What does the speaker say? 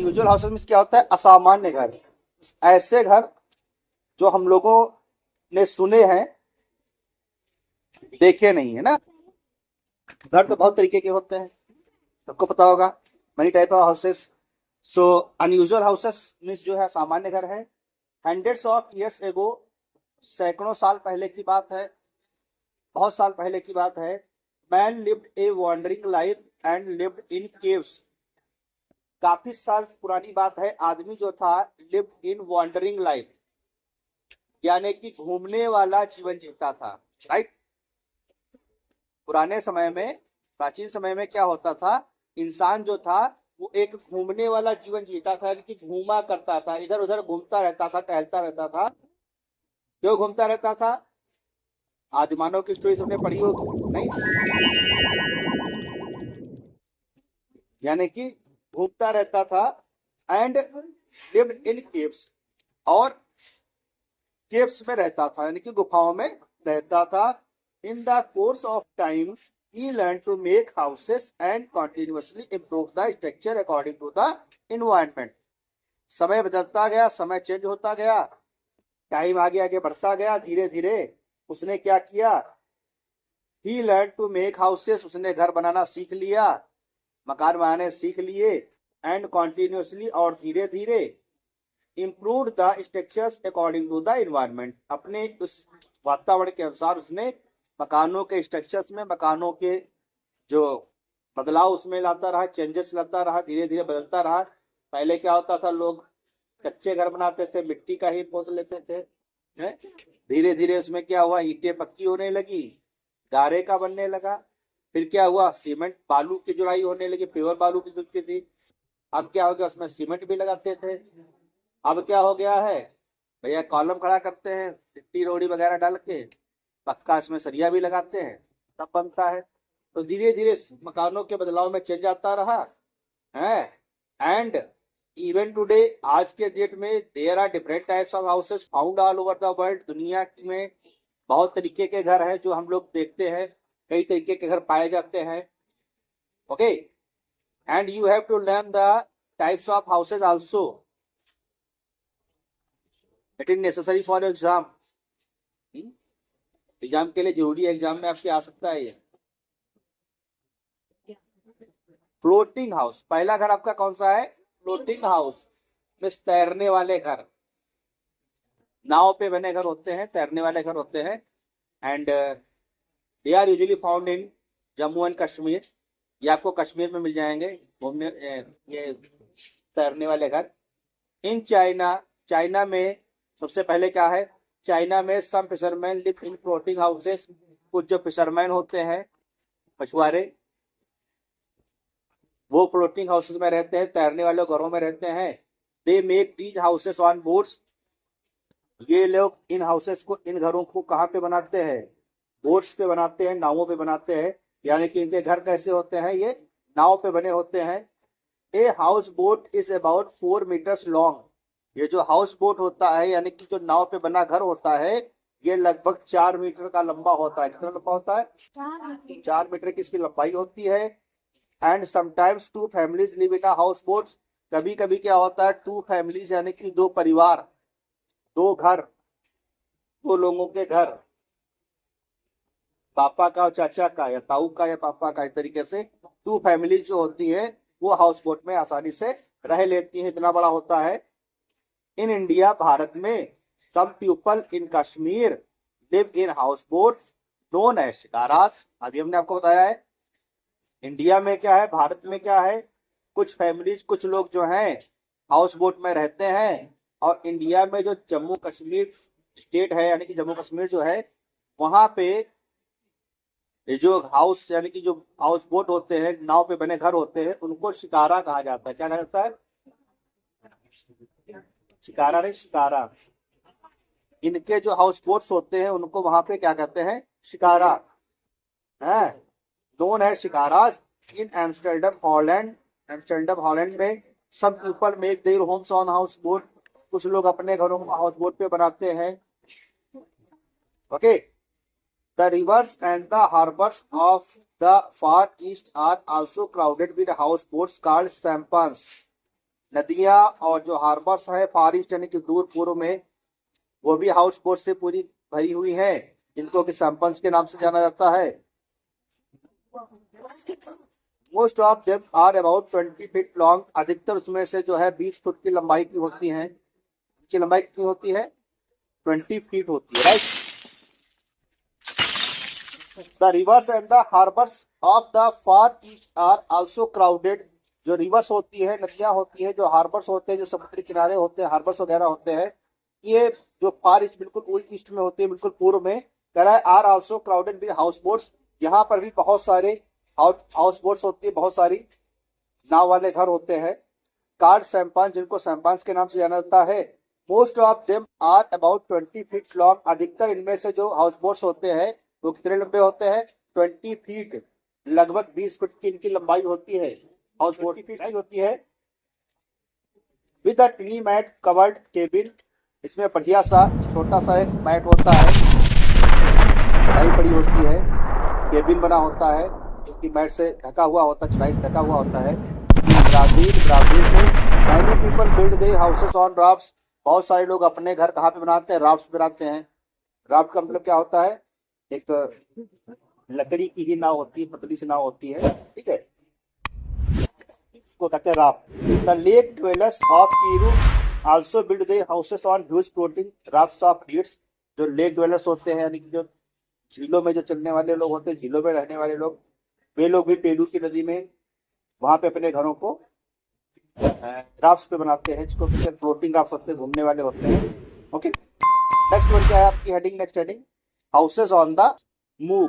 Unusual houses में क्या होता है? असामान्य घर, ऐसे घर जो हम लोगों ने सुने हैं, देखे नहीं है ना। घर तो बहुत तरीके के होते हैं, सबको पता होगा, money type of houses. So unusual houses means जो है सामान्य घर है। हंड्रेड्स ऑफ ईयर्स एगो, सैकड़ों साल पहले की बात है, बहुत साल पहले की बात है। Man lived a wandering life and lived in caves. काफी साल पुरानी बात है, आदमी जो था लिव्ड इन वॉन्डरिंग लाइफ, यानी कि घूमने वाला जीवन जीता था, राइट। पुराने समय में, प्राचीन समय में क्या होता था, इंसान जो था वो एक घूमने वाला जीवन जीता था, यानी कि घूमा करता था, इधर उधर घूमता रहता था, टहलता रहता था। क्यों घूमता रहता था? आदिमानव की स्टोरी सबने पढ़ी होगी, नहीं? यानी कि घूमता रहता था। एंड लिव्ड इन केव्स, और केव्स में रहता था, यानी कि गुफाओं में रहता था। In the course of time he learned to make houses and continuously improve the structure according to the environment. समय बदलता गया, समय चेंज होता गया, टाइम आगे आगे बढ़ता गया, धीरे धीरे उसने क्या किया? he learned to make houses, उसने घर बनाना सीख लिया, मकान बनाने सीख लिए। एंड कॉन्टिन्यूसली, और धीरे धीरे improve the structures according to the environment, अपने उस वातावरण के अनुसार उसने मकानों के स्ट्रक्चर्स में, मकानों के जो बदलाव उसमें लाता रहा, चेंजेस लाता रहा, धीरे धीरे बदलता रहा। पहले क्या होता था, लोग कच्चे घर बनाते थे, मिट्टी का ही पोत लेते थे, धीरे धीरे उसमें क्या हुआ, ईंटें पक्की होने लगी, गारे का बनने लगा। फिर क्या हुआ, सीमेंट बालू की जुड़ाई होने लगी, प्योर बालू की जुड़ती थी। अब क्या हो गया, उसमें सीमेंट भी लगाते थे। अब क्या हो गया है भैया, कॉलम खड़ा करते हैं, मिट्टी रोड़ी वगैरह डाल के, पक्का इसमें सरिया भी लगाते हैं, तब बनता है। तो धीरे धीरे मकानों के बदलाव में चेंज आता रहा है। एंड इवन टुडे, आज के डेट में, there are different types of houses found all over the world. दुनिया में बहुत तरीके के घर हैं जो हम लोग देखते हैं, कई तरीके के घर पाए जाते हैं। Okay, and you have to learn the types of houses also, it is necessary for exam. Exam के लिए जरूरी है, एग्जाम में आपके आ सकता है ये। फ्लोटिंग हाउस, पहला घर आपका कौन सा है? फ्लोटिंग हाउस में तैरने वाले घर, नाव पे बने घर होते हैं, तैरने वाले घर होते हैं। And they are usually found in Jammu and Kashmir, ये आपको कश्मीर में मिल जाएंगे घूमने, ये तैरने वाले घर। इन चाइना, चाइना में सबसे पहले क्या है, चाइना में some fisherman live in floating houses, कुछ जो फिशरमैन होते हैं, मछुआरे, वो फ्लोटिंग हाउसेस में रहते हैं, तैरने वाले घरों में रहते हैं। They make these houses on boats, ये लोग इन हाउसेस को, इन घरों को कहाँ पे बनाते हैं? बोट्स पे बनाते हैं, नावों पे बनाते हैं। यानी कि इनके घर कैसे होते हैं? ये नाव पे बने होते हैं। A house boat is about 4 metres long, ये जो हाउस बोट होता है, यानी कि जो नाव पे बना घर होता है, ये लगभग 4 मीटर का लंबा होता है। कितना लंबा होता है? 4 मीटर की इसकी लंबाई होती है। And sometimes 2 families live in a house boat, कभी कभी क्या होता है, 2 फैमिलीज यानी कि 2 परिवार, 2 घर, 2 लोगों के घर, पापा का और चाचा का, या ताऊ का या पापा का, इस तरीके से 2 फैमिली जो होती है वो हाउस बोट में आसानी से रह लेती है, इतना बड़ा होता है। इन इंडिया, भारत में, some people in Kashmir live in house boats known as shikaras, अभी हमने आपको बताया है। इंडिया में क्या है, भारत में क्या है, कुछ फैमिलीज, कुछ लोग जो हैं हाउस बोट में रहते हैं। और इंडिया में जो जम्मू कश्मीर स्टेट है, यानी कि जम्मू कश्मीर जो है, वहां पे जो हाउस, यानी कि जो हाउस बोट होते हैं, नाव पे बने घर होते हैं, उनको शिकारा कहा जाता है। क्या कहा जाता है? शिकारा नहीं, शिकारा। इनके जो हाउस बोट्स होते हैं उनको वहां पे क्या कहते हैं? शिकारा है, नोन है शिकाराज। इन एम्स्टर्डम हॉलैंड, एम्स्टर्डम हॉलैंड में सब people make their homes on house boat, कुछ लोग अपने घरों को हाउस बोट पे बनाते हैं। Okay, the rivers and the harbours of the far east are also crowded with house boats called sampans. नदियां और जो हार्बर्स है फार ईस्ट यानी कि दूर पूर्व में, वो भी हाउस बोट से पूरी भरी हुई है, जिनको कि सैंपल्स के नाम से जाना जाता है। Most of them are about 20 feet long, अधिकतर उसमें से जो है 20 फुट की लंबाई की होती हैं। की लंबाई कितनी होती है? 20 फीट होती है, right. The rivers and the harbours of the far east are also crowded. जो रिवर्स होती है, नदियां होती है, जो हार्बर्स होते हैं, जो समुद्री किनारे होते हैं, हार्बर्स वगैरह होते हैं, ये जो फार ईस्ट बिल्कुल ईस्ट में होती है, बिल्कुल पूर्व में, कह रहा है are also crowded with house boats. यहाँ पर भी बहुत सारे हाउस बोट्स होती है, बहुत सारी नाव वाले घर होते हैं। कार्ड सैंपान, जिनको सैंपान्स के नाम से जाना जाता है। Most of them are about 20 feet long, अधिकतर इनमें से जो हाउस बोट्स होते हैं वो कितने लंबे होते हैं? 20 फीट, लगभग 20 फीट की इनकी लंबाई होती है। हाउस बोट 20 फीट की होती है। With a tiny mat covered cabin, इसमें बढ़िया सा छोटा सा एक मैट होता है, चटाई पड़ी होती है, केबिन बना होता है जो कि मैट से ढका हुआ होता है, चटाई से ढका हुआ होता है। ब्राजील में many people build their houses on rafts, बहुत सारे लोग अपने घर कहाँ पे बनाते हैं? राफ्ट्स बनाते हैं। राफ्ट का मतलब क्या होता है? एक लकड़ी की ही नाव होती है, पतली सी नाव होती है, ठीक है, इसको कहते हैं raft. The lake dwellers of Peru also build their houses on huge floating rafts of reads. जो लेक ड्वेलर्स होते हैं, यानी कि जो झीलों में जो चलने वाले लोग होते हैं, झीलों में रहने वाले लोग, वे लोग भी पेरू की नदी में वहां पे अपने घरों को राफ्ट्स पे बनाते हैं, जिसको कहते हैं फ्लोटिंग राफ्ट्स होते हैं, घूमने वाले होते हैं। ओके, नेक्स्ट वन क्या है आपकी heading? Next heading houses on the move.